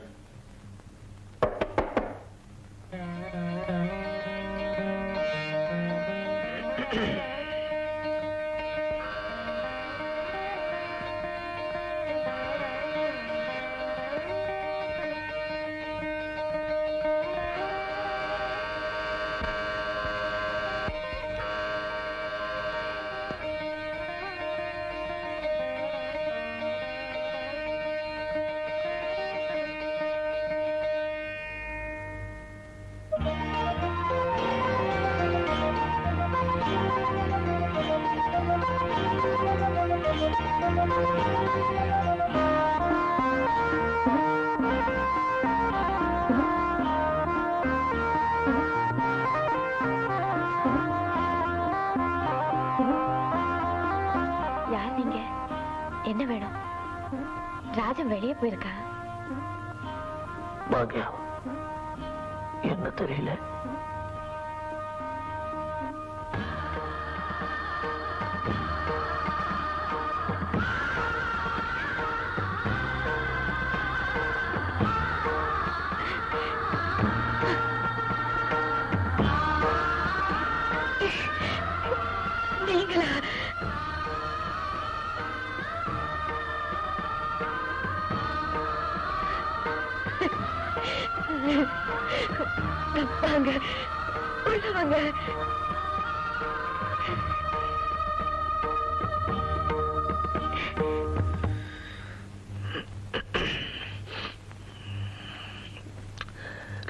ராஜன் வெளியே போயிருக்கா? பாக்யா, என்ன தெரியல. நீங்களா? வாங்க, உள்ள வாங்க.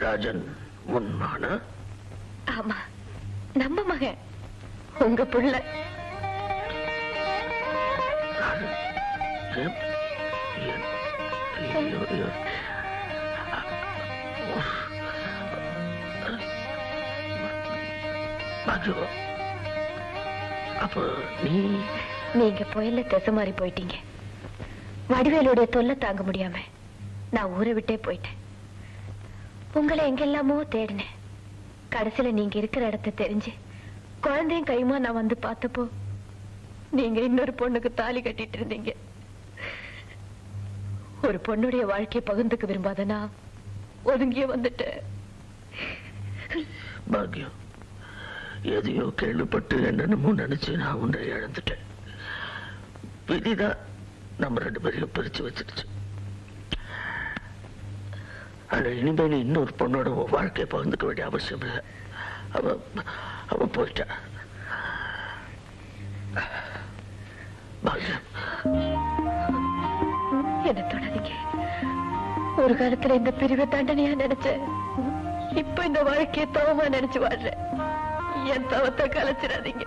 ராஜன் உண்மான? ஆமா, நம்ம மகன், உங்க புள்ள. அப்ப நீங்க புயல்ல திசை மாறி போயிட்டீங்க. வடிவேலுடைய தொல்லை தாங்க முடியாம நான் ஊரை விட்டே போயிட்டேன். உங்களை எங்கெல்லாமோ தேடினேன். கடைசியில நீங்க இருக்கிற இடத்தை தெரிஞ்சு குழந்தையும் கையுமா நான் வந்து பார்த்தப்போ நீங்க இன்னொரு பொண்ணுக்கு தாலி கட்டிட்டு இருந்தீங்க. ஒரு பொண்ணுடைய வாழ்க்கையை பகிர்ந்துக்க விரும்பாதனா ஒதுங்கியே வந்துட்டேன். பாக்யம், எதையோ கேள்விப்பட்டு என்னென்னமோ நினைச்சு நான் உன்னை இழந்துட்டேன். விதிதான் நம்ம 2 பேரையும் பிரிச்சு வச்சிருச்சு. ஆனா இனிமேல் இன்னொரு பொண்ணோட வாழ்க்கையை பகிர்ந்துக்க வேண்டிய அவசியம் இல்லை. அவ போயிட்டா. பாக்யம், என்ன தொடாதீங்க. ஒரு காலத்துல இந்த பிரிவை தண்டனையா நினைச்சேன். இப்ப இந்த வாழ்க்கையை தவமா நினைச்சு வாழ்றேன். என் தவத்தை கலைச்சிடாதீங்க.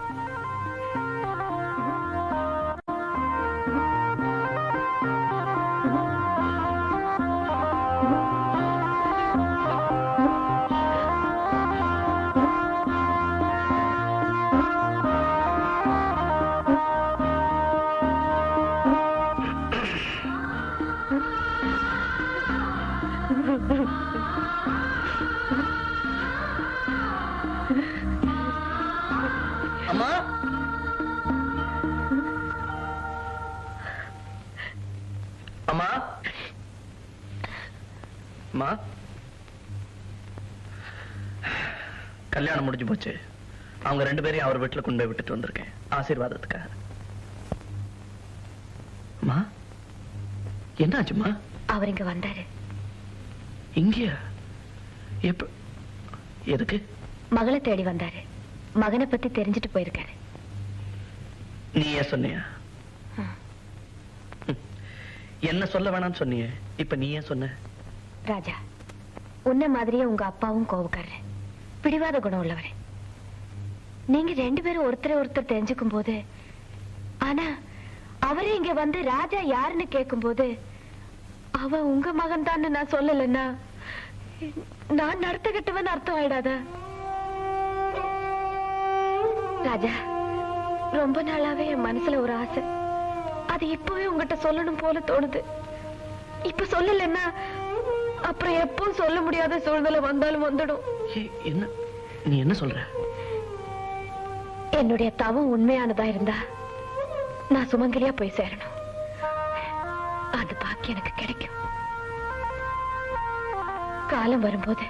அம்மா, அம்மா, அம்மா, கல்யாணம் முடிஞ்சு போச்சு. அவங்க 2 பேரையும் அவர் வீட்டுல கொண்டு போய் விட்டுட்டு வந்திருக்கேன் ஆசீர்வாதத்துக்காக. அம்மா, என்னாச்சுமா? அவர் இங்க வந்தாரு. இங்கயா? எப்ப? எதுக்கு? மகளை தேடி வந்தாரு. மகனை பத்தி தெரிஞ்சுட்டு போயிருக்காரு. நீ ஏன் சொன்னியா? என்ன சொல்ல வேணாம்னு சொன்னியே, இப்ப நீ ஏன் சொன்ன? ராஜா, உன்ன மாதிரியே உங்க அப்பாவும் கோவக்காரரு, பிடிவாத குணம் உள்ளவரு. நீங்க 2 பேரும் ஒருத்தர் தெரிஞ்சுக்கும் போது, ஆனா அவரே இங்க வந்து ராஜா யாருன்னு கேட்கும் போது அவன் உங்க மகன் தான் நான் சொல்லலன்னா நான் நடத்துக்கிட்டவன் அர்த்தம் ஆயிடாதா? ராஜா, ரொம்ப நாளாவே என் மனசுல ஒரு ஆசை. அது இப்பவே உங்ககிட்ட சொல்லணும் போல தோணுது. இப்ப சொல்லலன்னா அப்புறம் எப்பவும் சொல்ல முடியாத சூழ்நிலை வந்தாலும் வந்துடும். என்ன நீ என்ன சொல்ற? என்னுடைய தவம் உண்மையானதா இருந்தா நான் சுமங்கலியா போய் சேரணும். அது பாக்கி எனக்கு கிடைக்கும். காலம் வரும்போது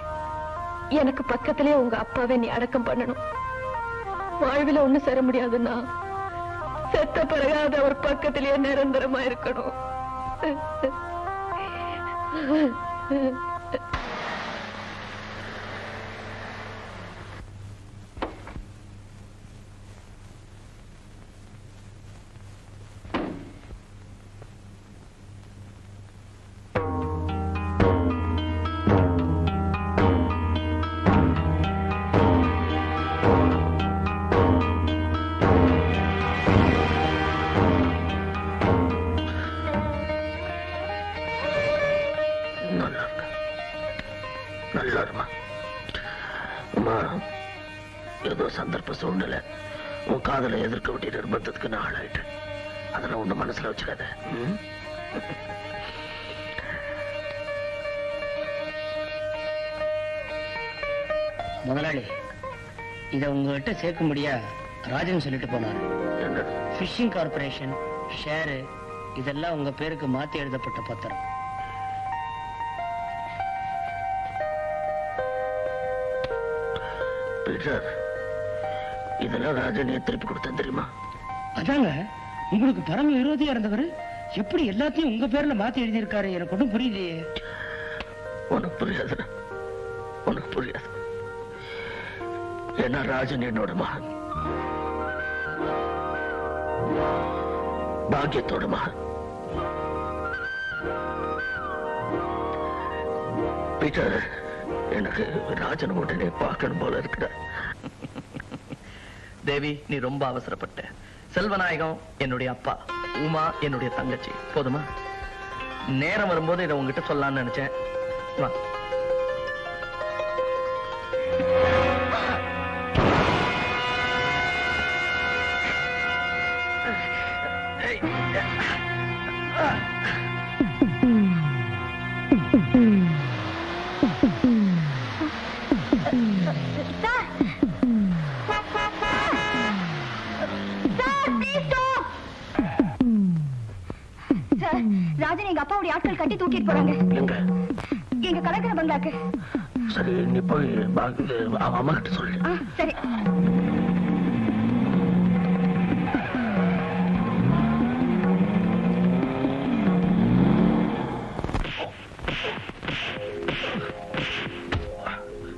எனக்கு பக்கத்திலேயே உங்க அப்பாவை நீ அடக்கம் பண்ணணும். வாழ்வில ஒண்ணு சேர முடியாதுன்னா செத்த பிறகாத அவர் பக்கத்திலேயே நிரந்தரமா இருக்கணும். சந்தர்ப்ப சூழ்நிலை உன் காதலை எதிர்க்க வேண்டிய நிர்பந்தத்துக்கு நான் ஆளாயிட்டேன். அதெல்லாம் ஒண்ணு மனசுல வச்சுக்காத. முதலாளி, இத உங்ககிட்ட சேர்க்க முடியா ராஜன் சொல்லிட்டு போனாரு. ஃபிஷிங் கார்பரேஷன் ஷேரு இதெல்லாம் உங்க பேருக்கு மாத்தி எழுதப்பட்ட பத்திரம். இதெல்லாம் ராஜன் திருப்பி கொடுத்தா தெரியுமா? அதாங்க, உங்களுக்கு பரம விரோதியா இருந்தவர் எப்படி எல்லாத்தையும் உங்க பேர்ல மாத்தி எழுதியிருக்காரு எனக்கு ஒன்றும் புரியலையே. உனக்கு புரியாது, உனக்கு புரியாது. ஏன்னா ராஜன் என்னோட மகன், பாக்கியத்தோட மகன். பீட்டர், எனக்கு ராஜன் உடனே பார்க்கணும் போல இருக்குடா. தேவி, நீ ரொம்ப அவசரப்பட்ட. செல்வநாயகம் என்னுடைய அப்பா, உமா என்னுடைய தங்கச்சி. போதுமா? நேரம் வரும்போது இதை உங்ககிட்ட சொல்லலாம்னு நினைச்சேன். வா. ராஜன் எங்க அப்பாவுடைய ஆட்கள் கட்டி தூக்கிட்டு போறாங்க. எங்க கலக்கிற பங்களாக்கு. சரி, நீ போய் அம்மா கிட்ட சொல்லு. சரி.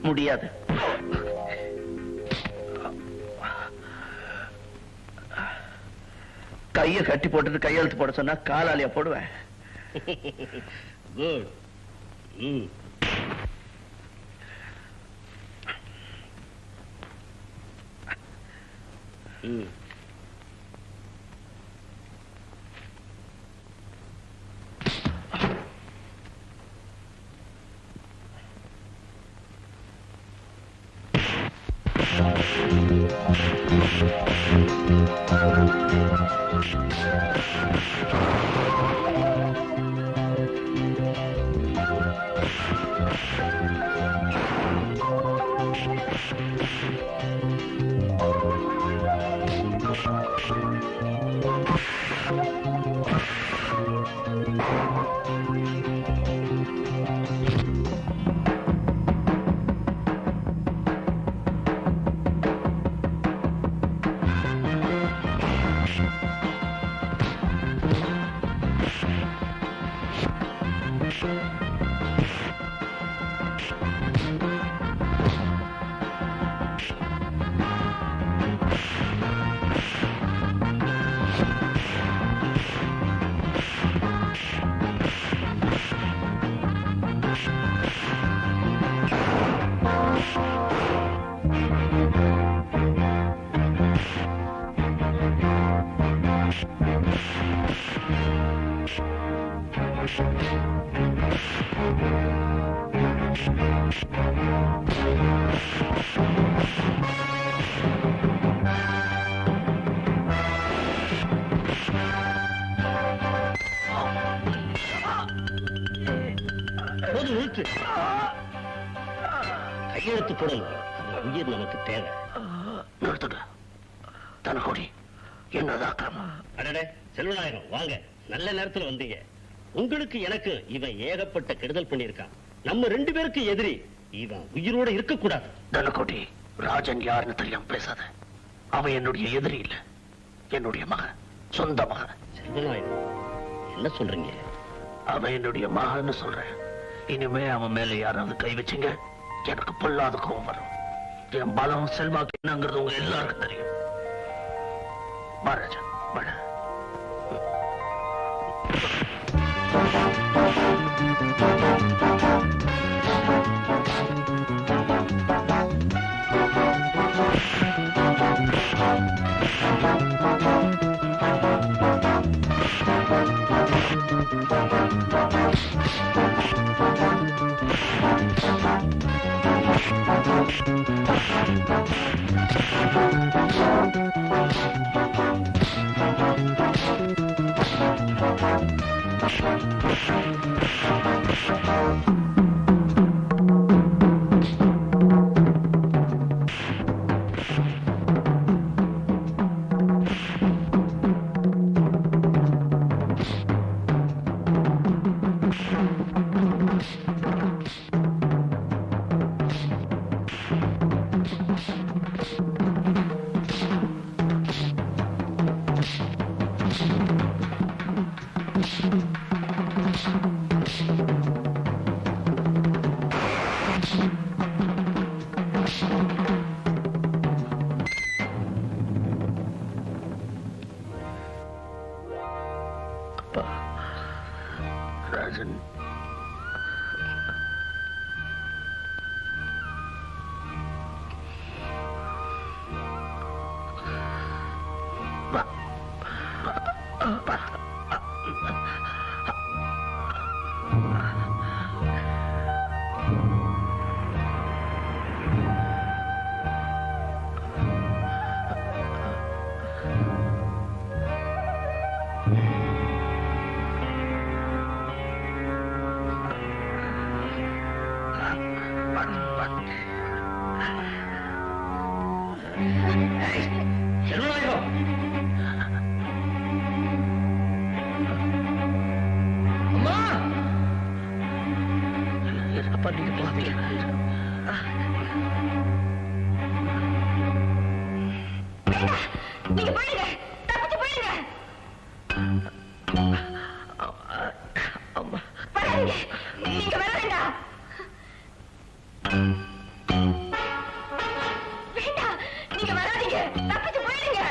முடியாது. கைய கட்டி போட்டுட்டு கையெழுத்து போட சொன்னா காலாலியா போடுவேன். குட். கையெழுத்து போடணும். உயிர் நமக்கு தேவை. தனக்கோடி என்னதான்? அடடே செல்வநாயகம், வாங்க, நல்ல நேரத்துல வந்தீங்க. உங்களுக்கு எனக்கு இவன் ஏகப்பட்ட கெடுதல் பண்ணியிருக்கான். நம்ம 2 பேருக்கு எதிரி. இவன் உயிரோட இருக்க கூடாது. தனக்கோடி, ராஜன் யாருன்னு தெரியாம பேசாத. அவன் என்னுடைய எதிரி இல்ல, என்னுடைய மகன், சொந்த மகன். செல்வநாயகம், என்ன சொல்றீங்க? அவன் என்னுடைய மகன்னு சொல்றேன். இனிமே அவன் மேல யாராவது கை வச்சுங்க, எனக்கு பொல்லாத கோபம் வரும். என் பலம் செல்வாக்கு என்னங்கிறது உங்க எல்லாருக்கும் தெரியும். மகாராஜா, மழை. ராஜன், அப்பா நீங்க போகாதீங்க. நீங்க போயிடுங்க, தப்பிச்சு போயிடுங்க. வராதீங்க, நீங்க வர வேண்டாம். வேண்டாம், நீங்க வராதீங்க, தப்பிச்சு போயிடுங்க.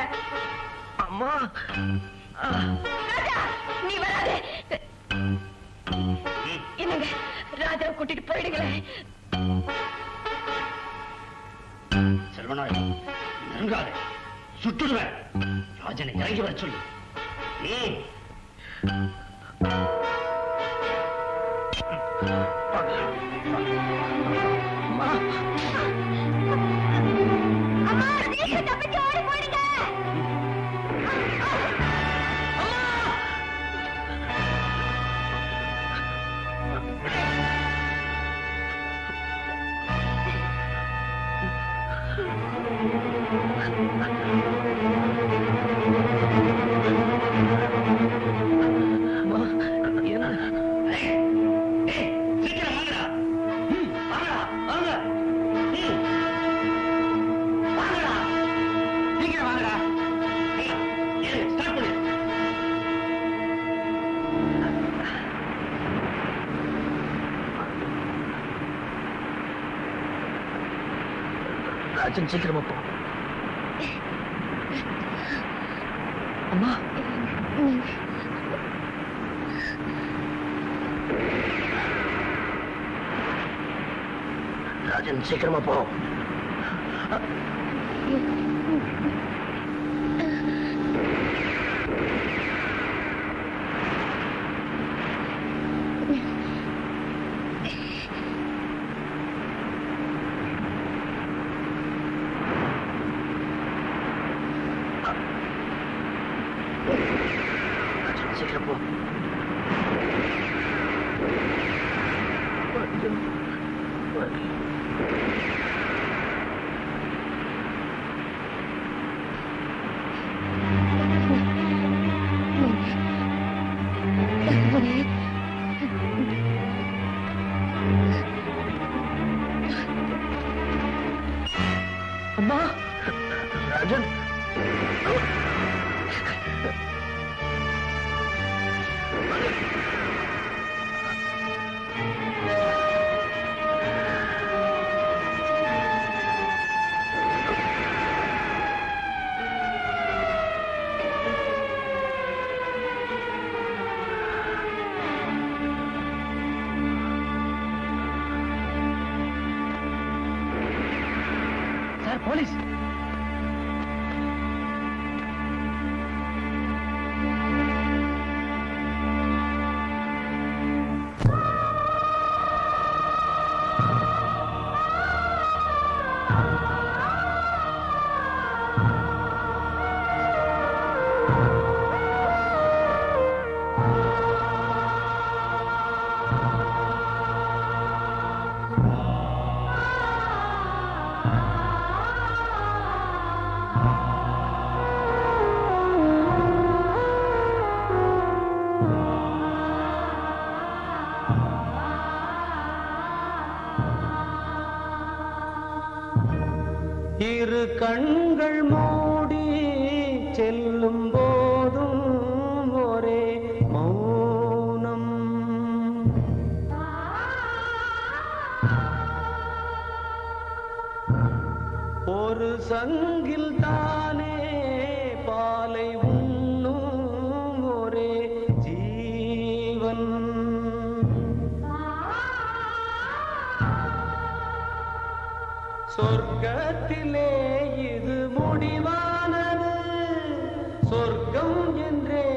அம்மா, ராஜா, நீ வராதே. என்னங்க, ராஜாவை கூட்டிட்டு போயிடுங்களேன். செல்வநாயகம், நெருங்காதே, சுட்டுடுவேன். ராஜனை இறங்கி வர சொல்லு. அம்மா, நீங்க தப்பிச்சு ஓடி போயிடுங்க. ராஜன், சீக்கிரமா போ. அம்மா, ராஜன், சீக்கிரமா போ. சீக்கிரம் போ. அம்மா, ராஜன், சார், போலீஸ். இரு கண்கள் மூடி செல்லும் போதும் ஒரே மௌனம். ஒரு சங்கில் தானே பாலை உண்ணும் ஒரே ஜீவன். சொர்க்கத்திலே இது முடிவானது, சொர்க்கம் என்றே